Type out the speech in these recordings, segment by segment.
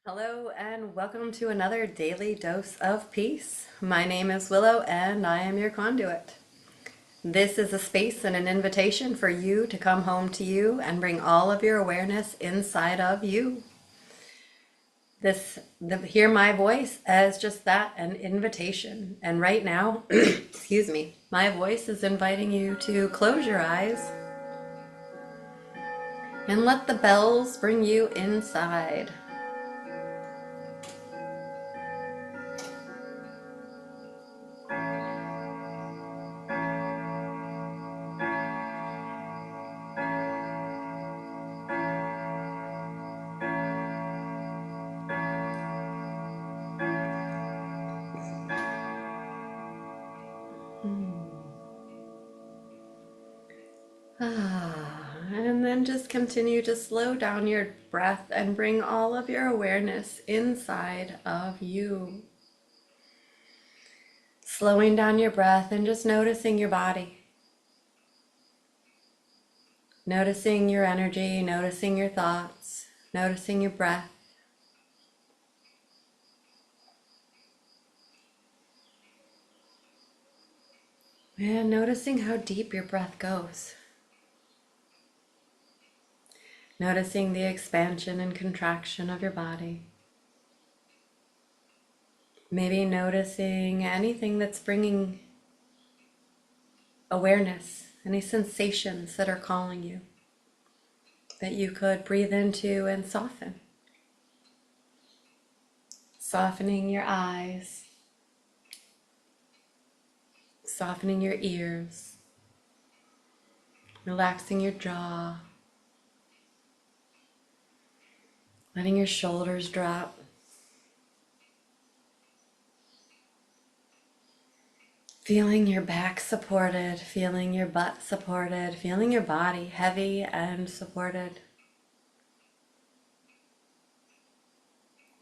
Hello and welcome to another daily dose of peace. My name is Willow and I am your conduit. This is a space and an invitation for you to come home to you and bring all of your awareness inside of you. Hear my voice as just that, an invitation. And right now, excuse me, my voice is inviting you to close your eyes and let the bells bring you inside. And then just continue to slow down your breath and bring all of your awareness inside of you. Slowing down your breath and just noticing your body. Noticing your energy, noticing your thoughts, noticing your breath. And noticing how deep your breath goes. Noticing the expansion and contraction of your body. Maybe noticing anything that's bringing awareness, any sensations that are calling you, that you could breathe into and soften. Softening your eyes, softening your ears, relaxing your jaw, letting your shoulders drop. Feeling your back supported, feeling your butt supported, feeling your body heavy and supported.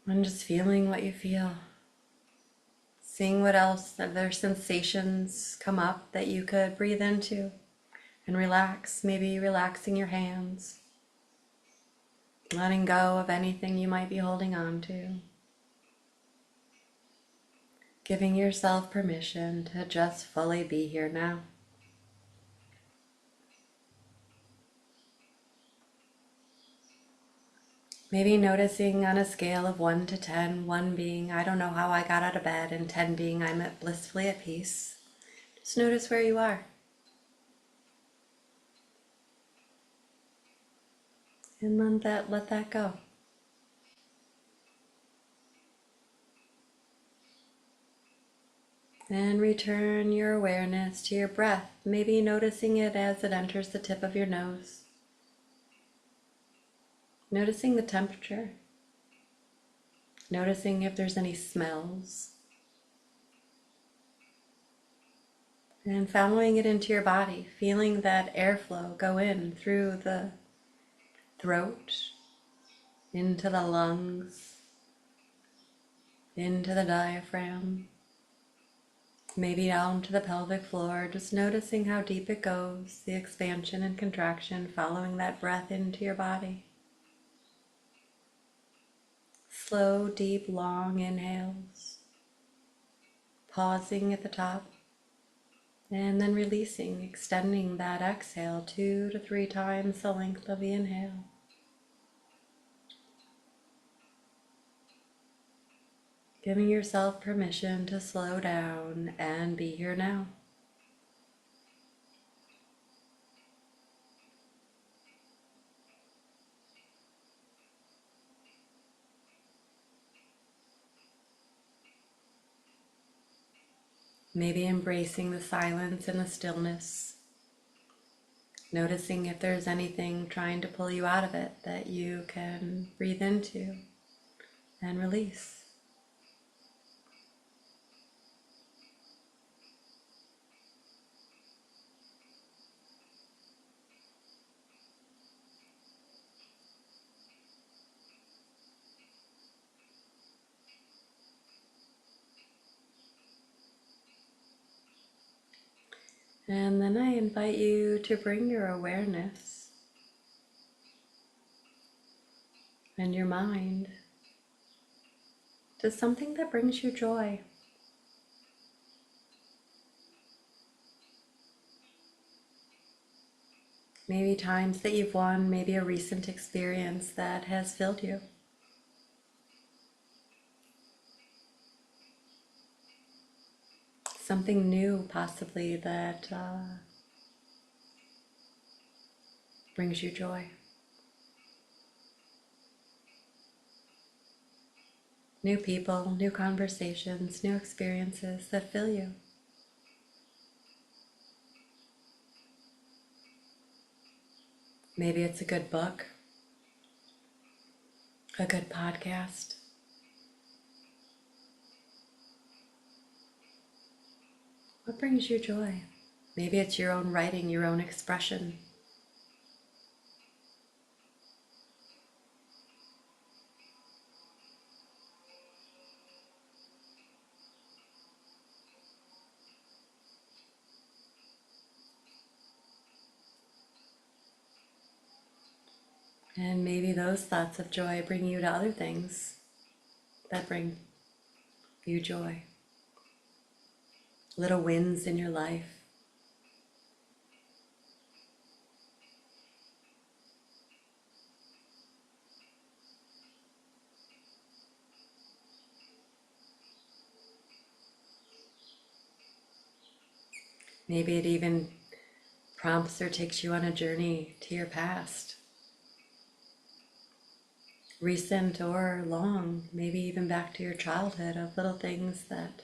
And just feeling what you feel. Seeing what else other sensations come up that you could breathe into and relax. Maybe relaxing your hands. Letting go of anything you might be holding on to. Giving yourself permission to just fully be here now. Maybe noticing on a scale of 1 to 10, 1 being I don't know how I got out of bed, and 10 being I'm blissfully at peace. Just notice where you are. And let that go. And return your awareness to your breath, maybe noticing it as it enters the tip of your nose. Noticing the temperature. Noticing if there's any smells. And following it into your body, feeling that airflow go in through the throat, into the lungs, into the diaphragm, maybe down to the pelvic floor, just noticing how deep it goes, the expansion and contraction, following that breath into your body. Slow, deep, long inhales, pausing at the top, and then releasing, extending that exhale 2 to 3 times the length of the inhale. Giving yourself permission to slow down and be here now. Maybe embracing the silence and the stillness. Noticing if there's anything trying to pull you out of it that you can breathe into and release. And then I invite you to bring your awareness and your mind to something that brings you joy. Maybe times that you've won, maybe a recent experience that has filled you. Something new, possibly, that brings you joy. New people, new conversations, new experiences that fill you. Maybe it's a good book, a good podcast. What brings you joy? Maybe it's your own writing, your own expression. And maybe those thoughts of joy bring you to other things that bring you joy. Little wins in your life. Maybe it even prompts or takes you on a journey to your past. Recent or long, maybe even back to your childhood, of little things that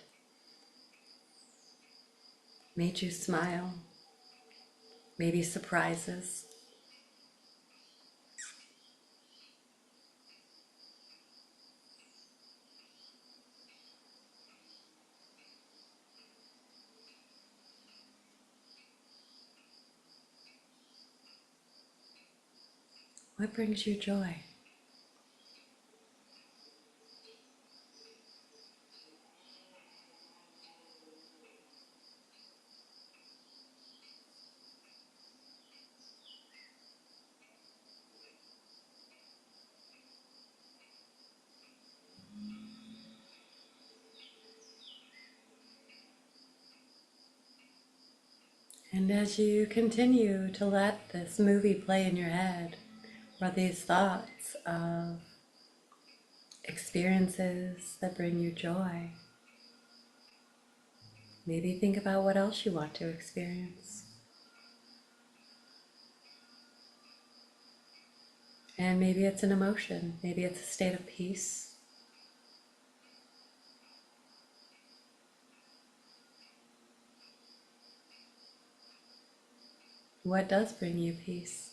made you smile, maybe surprises. What brings you joy? And as you continue to let this movie play in your head, or these thoughts of experiences that bring you joy, maybe think about what else you want to experience. And maybe it's an emotion, maybe it's a state of peace. What does bring you peace?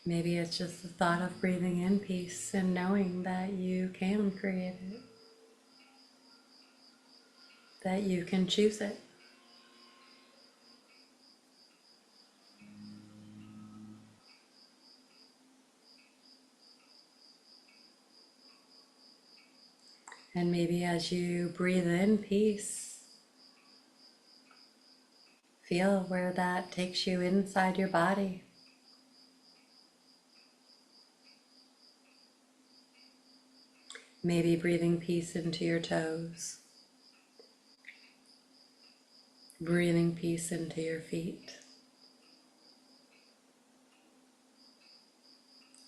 Maybe it's just the thought of breathing in peace and knowing that you can create it, that you can choose it. And maybe as you breathe in peace, feel where that takes you inside your body. Maybe breathing peace into your toes, breathing peace into your feet,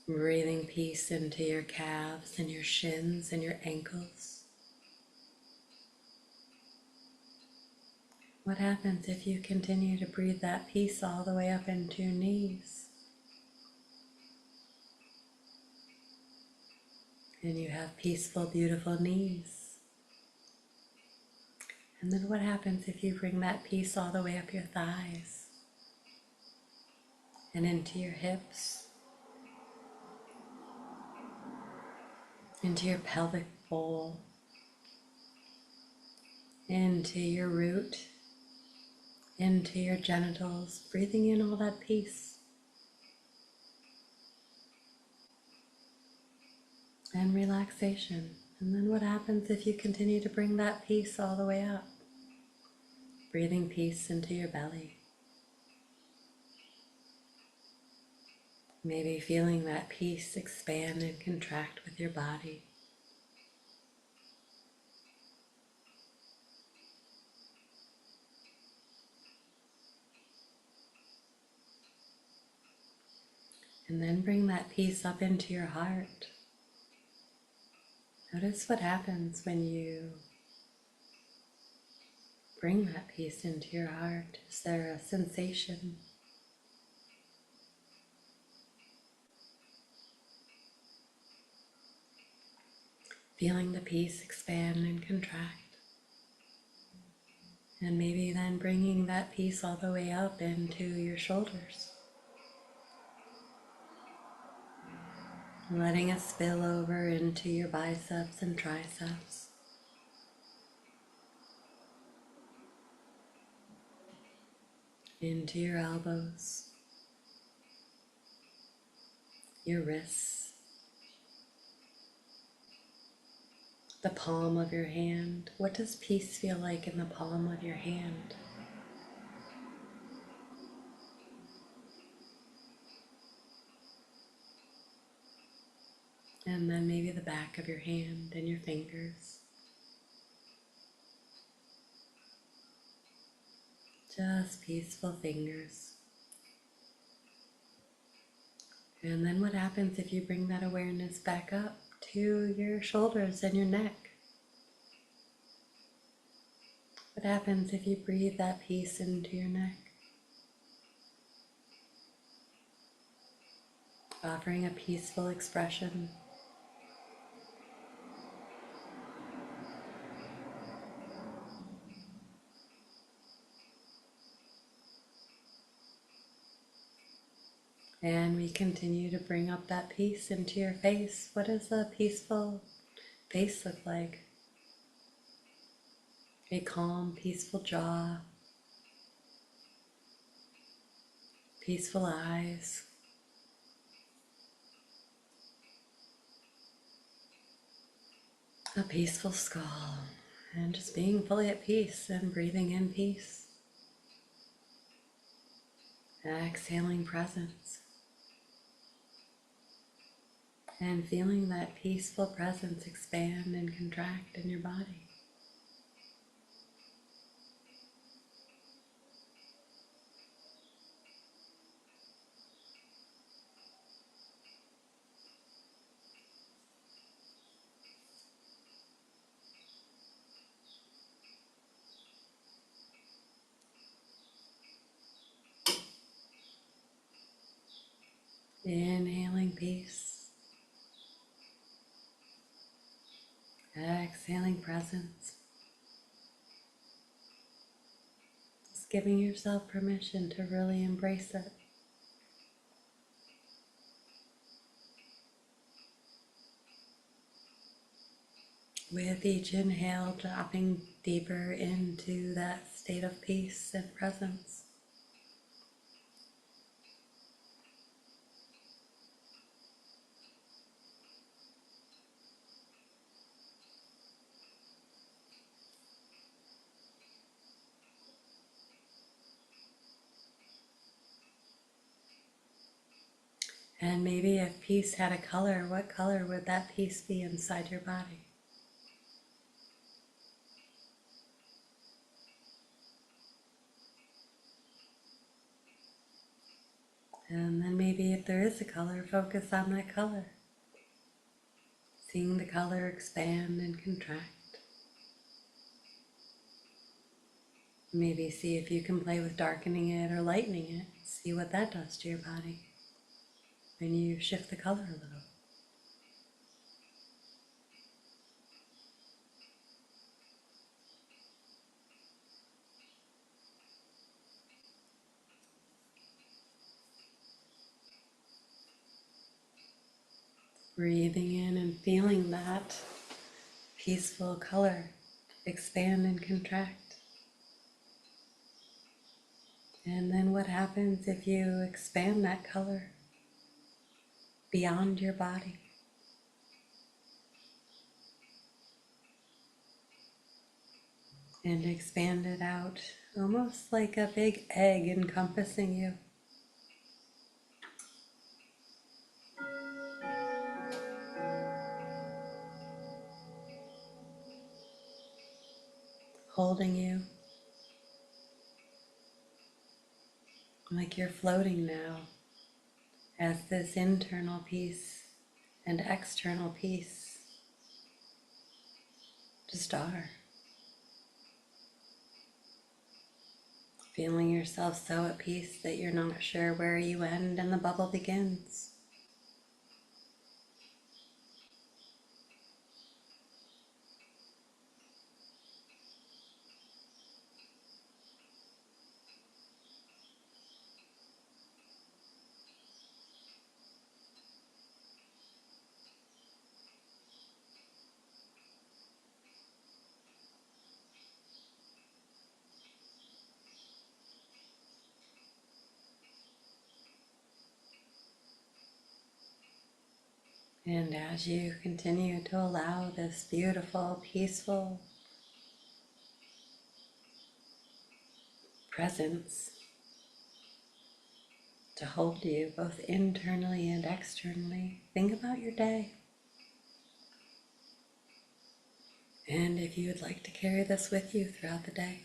breathing peace into your calves and your shins and your ankles. What happens if you continue to breathe that peace all the way up into your knees? And you have peaceful, beautiful knees. And then what happens if you bring that peace all the way up your thighs and into your hips, into your pelvic bowl, into your root, into your genitals, breathing in all that peace and relaxation. And then what happens if you continue to bring that peace all the way up? Breathing peace into your belly. Maybe feeling that peace expand and contract with your body. And then bring that peace up into your heart. Notice what happens when you bring that peace into your heart. Is there a sensation? Feeling the peace expand and contract. And maybe then bringing that peace all the way up into your shoulders. Letting it spill over into your biceps and triceps. Into your elbows, your wrists, the palm of your hand. What does peace feel like in the palm of your hand? And then maybe the back of your hand and your fingers. Just peaceful fingers. And then what happens if you bring that awareness back up to your shoulders and your neck? What happens if you breathe that peace into your neck? Offering a peaceful expression. And we continue to bring up that peace into your face. What does a peaceful face look like? A calm, peaceful jaw, peaceful eyes, a peaceful skull, and just being fully at peace and breathing in peace. Exhaling presence. And feeling that peaceful presence expand and contract in your body. Inhaling peace. Exhaling presence. Just giving yourself permission to really embrace it. With each inhale, dropping deeper into that state of peace and presence. And maybe if peace had a color, what color would that peace be inside your body? And then maybe if there is a color, focus on that color. Seeing the color expand and contract. Maybe see if you can play with darkening it or lightening it. See what that does to your body when you shift the color a little. Breathing in and feeling that peaceful color expand and contract. And then what happens if you expand that color beyond your body? And expand it out almost like a big egg encompassing you. Holding you like you're floating now as this internal peace and external peace just are. Feeling yourself so at peace that you're not sure where you end and the bubble begins. And as you continue to allow this beautiful, peaceful presence to hold you both internally and externally, think about your day. And if you would like to carry this with you throughout the day,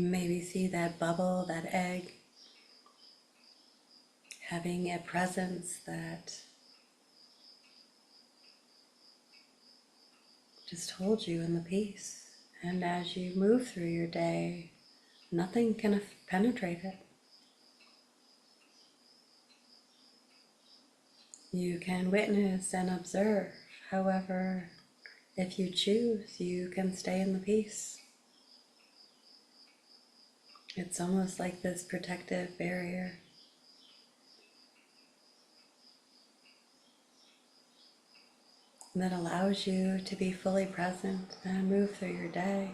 maybe see that bubble, that egg, having a presence that just holds you in the peace. And as you move through your day, nothing can penetrate it. You can witness and observe. However, if you choose, you can stay in the peace. It's almost like this protective barrier. That allows you to be fully present and move through your day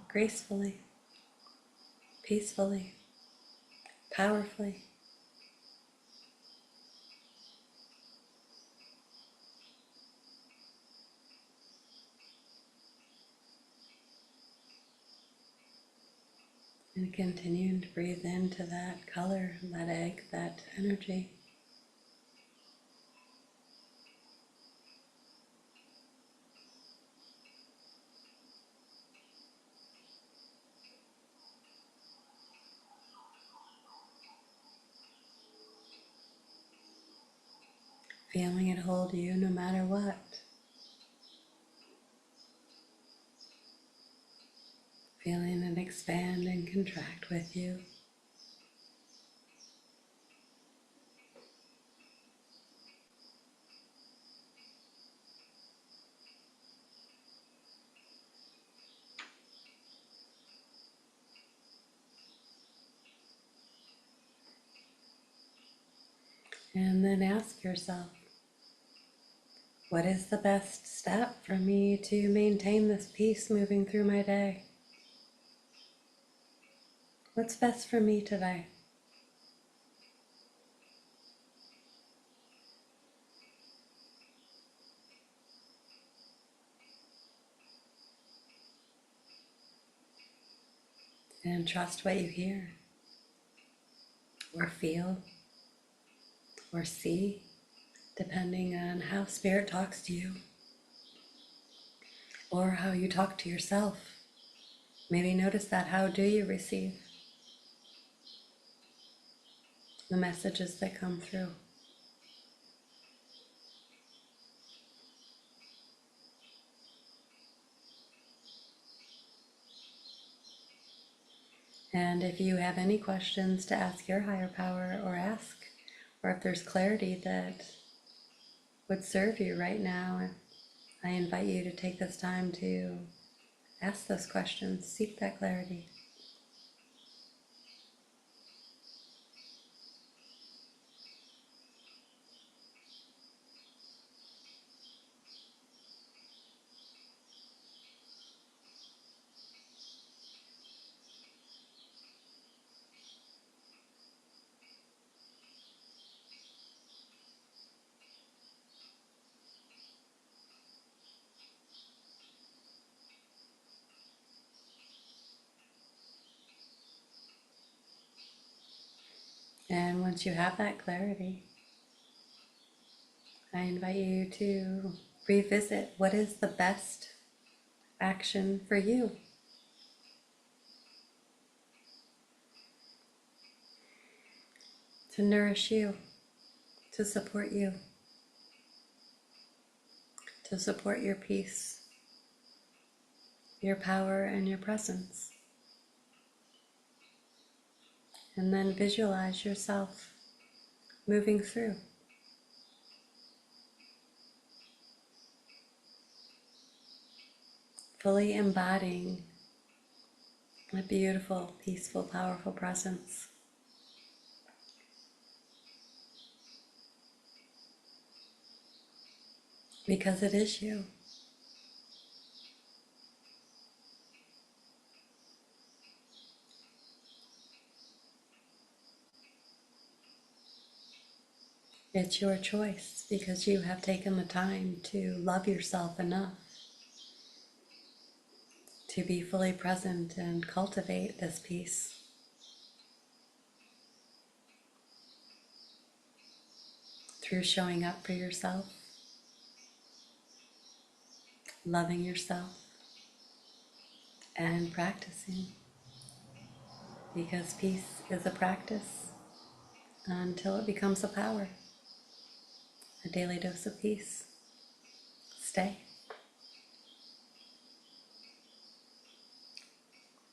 gracefully, peacefully, powerfully. And continuing to breathe into that color, that egg, that energy. Feeling it hold you no matter what. Feeling it expand and contract with you. And then ask yourself, what is the best step for me to maintain this peace moving through my day? What's best for me today? And trust what you hear, or feel, or see, depending on how Spirit talks to you, or how you talk to yourself. Maybe notice that. How do you receive the messages that come through? And if you have any questions to ask your higher power, or if there's clarity that would serve you right now, I invite you to take this time to ask those questions, seek that clarity. And once you have that clarity, I invite you to revisit what is the best action for you. To nourish you, to support you, to support your peace, your power, and your presence. And then visualize yourself moving through. Fully embodying a beautiful, peaceful, powerful presence. Because it is you. It's your choice because you have taken the time to love yourself enough to be fully present and cultivate this peace. Through showing up for yourself, loving yourself, and practicing. Because peace is a practice until it becomes a power. A daily dose of peace. Stay.